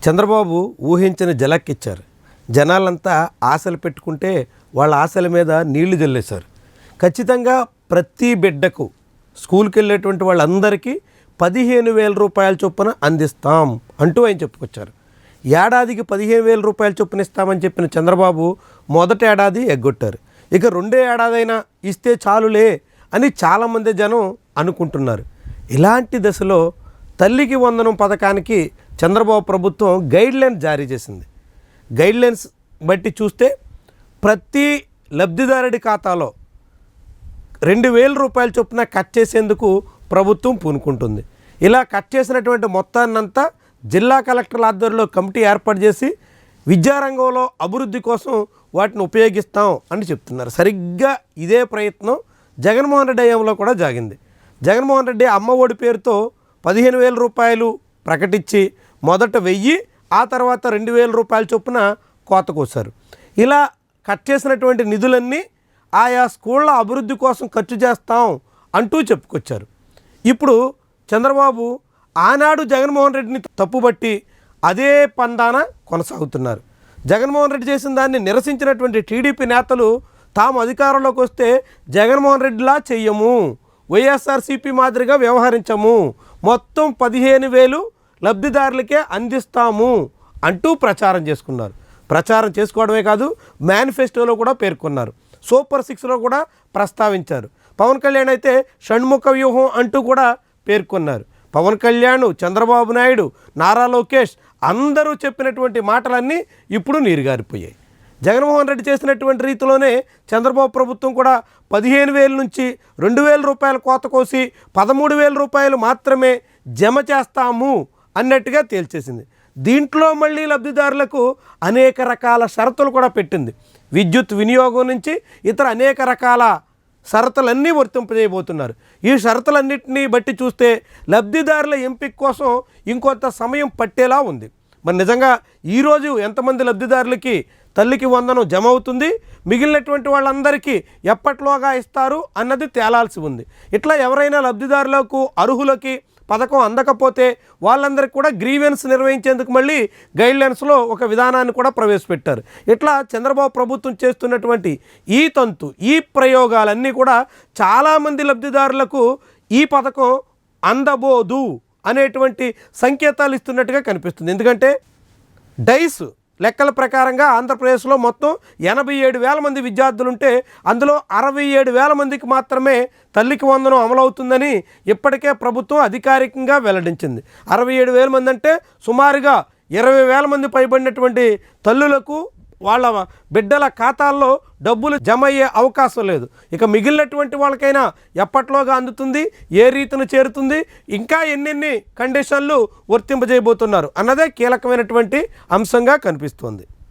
చంద్రబాబు ఊహించిన జలక్కిచ్చారు. జనాలంతా ఆశలు పెట్టుకుంటే వాళ్ళ ఆశల మీద నీళ్లు జల్లేశారు. ఖచ్చితంగా ప్రతి బిడ్డకు స్కూల్కి వెళ్ళేటువంటి వాళ్ళందరికీ 15,000 రూపాయల చొప్పున అందిస్తాం అంటూ ఆయన చెప్పుకొచ్చారు. ఏడాదికి 15,000 రూపాయల చొప్పున ఇస్తామని చెప్పిన చంద్రబాబు మొదటి ఏడాది ఎగ్గొట్టారు. ఇక రెండో ఏడాదైనా ఇస్తే చాలులే అని చాలామంది జనం అనుకుంటున్నారు. ఇలాంటి దశలో తల్లికి వందనం పథకానికి చంద్రబాబు ప్రభుత్వం గైడ్లైన్స్ జారీ చేసింది. గైడ్లైన్స్ బట్టి చూస్తే ప్రతి లబ్ధిదారుడి ఖాతాలో 2,000 రూపాయల చొప్పున కట్ చేసేందుకు ప్రభుత్వం పూనుకుంటుంది. ఇలా కట్ చేసినటువంటి మొత్తాన్నంతా జిల్లా కలెక్టర్ల ఆధ్వర్యంలో కమిటీ ఏర్పాటు చేసి విద్యారంగంలో అభివృద్ధి కోసం వాటిని ఉపయోగిస్తాం అని చెప్తున్నారు. సరిగ్గా ఇదే ప్రయత్నం జగన్మోహన్ రెడ్డి హయాంలో కూడా జాగింది. జగన్మోహన్ రెడ్డి అమ్మ ఒడి పేరుతో 15,000 రూపాయలు ప్రకటించి మొదట 1,000 ఆ తర్వాత 2,000 రూపాయల చొప్పున కోత కోసారు. ఇలా కట్ చేసినటువంటి నిధులన్నీ ఆయా స్కూళ్ళ అభివృద్ధి కోసం ఖర్చు చేస్తాం అంటూ చెప్పుకొచ్చారు. ఇప్పుడు చంద్రబాబు ఆనాడు జగన్మోహన్ రెడ్డిని తప్పుబట్టి అదే పందాన కొనసాగుతున్నారు. జగన్మోహన్ రెడ్డి చేసిన దాన్ని నిరసించినటువంటి టీడీపీ నేతలు తాము అధికారంలోకి వస్తే జగన్మోహన్ రెడ్డిలా చెయ్యము, వైఎస్ఆర్సీపీ మాదిరిగా వ్యవహరించము, మొత్తం 15,000 లబ్ధిదారులకే అందిస్తాము అంటూ ప్రచారం చేసుకున్నారు. ప్రచారం చేసుకోవడమే కాదు, మేనిఫెస్టోలో కూడా పేర్కొన్నారు. సూపర్ 6లో కూడా ప్రస్తావించారు. పవన్ కళ్యాణ్ అయితే షణ్ముఖ వ్యూహం అంటూ కూడా పేర్కొన్నారు. పవన్ కళ్యాణ్, చంద్రబాబు నాయుడు, నారా లోకేష్ అందరూ చెప్పినటువంటి మాటలన్నీ ఇప్పుడు నీరుగారిపోయాయి. జగన్మోహన్ రెడ్డి చేసినటువంటి రీతిలోనే చంద్రబాబు ప్రభుత్వం కూడా 15,000 నుంచి 2,000 రూపాయల కోత కోసి 13,000 రూపాయలు మాత్రమే జమ చేస్తాము అన్నట్టుగా తేల్చేసింది. దీంట్లో మళ్ళీ లబ్ధిదారులకు అనేక రకాల షరతులు కూడా పెట్టింది. విద్యుత్ వినియోగం నుంచి ఇతర అనేక రకాల షరతులన్నీ వర్తింపజేయబోతున్నారు. ఈ షరతులన్నింటినీ బట్టి చూస్తే లబ్ధిదారుల ఎంపిక కోసం ఇంకొంత సమయం పట్టేలా ఉంది. మరి నిజంగా ఈరోజు ఎంతమంది లబ్ధిదారులకి తల్లికి వందనం జమ అవుతుంది, మిగిలినటువంటి వాళ్ళందరికీ ఎప్పట్లోగా ఇస్తారు అన్నది తేలాల్సి ఉంది. ఇట్లా ఎవరైనా లబ్ధిదారులకు అర్హులకి పథకం అందకపోతే వాళ్ళందరికీ కూడా గ్రీవెన్స్ నిర్వహించేందుకు మళ్ళీ గైడ్లైన్స్లో ఒక విధానాన్ని కూడా ప్రవేశపెట్టారు. ఇట్లా చంద్రబాబు ప్రభుత్వం చేస్తున్నటువంటి ఈ తంతు, ఈ ప్రయోగాలన్నీ కూడా చాలామంది లబ్ధిదారులకు ఈ పథకం అందబోదు అనేటువంటి సంకేతాలు ఇస్తున్నట్టుగా కనిపిస్తుంది. ఎందుకంటే డైస్ లెక్కల ప్రకారంగా ఆంధ్రప్రదేశ్లో మొత్తం 87,000 మంది విద్యార్థులుంటే అందులో 67,000 మందికి మాత్రమే తల్లికి వందనం అమలవుతుందని ఇప్పటికే ప్రభుత్వం అధికారికంగా వెల్లడించింది. 67,000 మంది అంటే సుమారుగా 20,000 మంది పైబడినటువంటి తల్లులకు వాళ్ళ బిడ్డల ఖాతాల్లో డబ్బులు జమ అయ్యే అవకాశం లేదు. ఇక మిగిలినటువంటి వాళ్ళకైనా ఎప్పట్లోగా అందుతుంది, ఏ రీతిని చేరుతుంది, ఇంకా ఎన్నెన్ని కండిషన్లు వర్తింపజేయబోతున్నారు అన్నదే కీలకమైనటువంటి అంశంగా కనిపిస్తుంది.